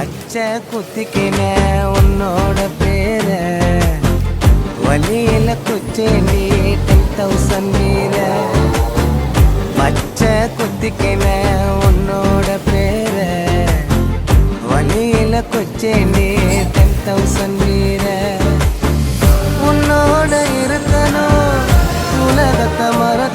பச்சை குத்திக்கின உன்னோட பேர வலியில குச்சேண்டி 10,000 மீற பச்சை குத்திக்கின உன்னோட பேர வலியில குச்சேண்டி 10,000 மீற உன்னோட இருக்கணும் உலகத்தை மறக்க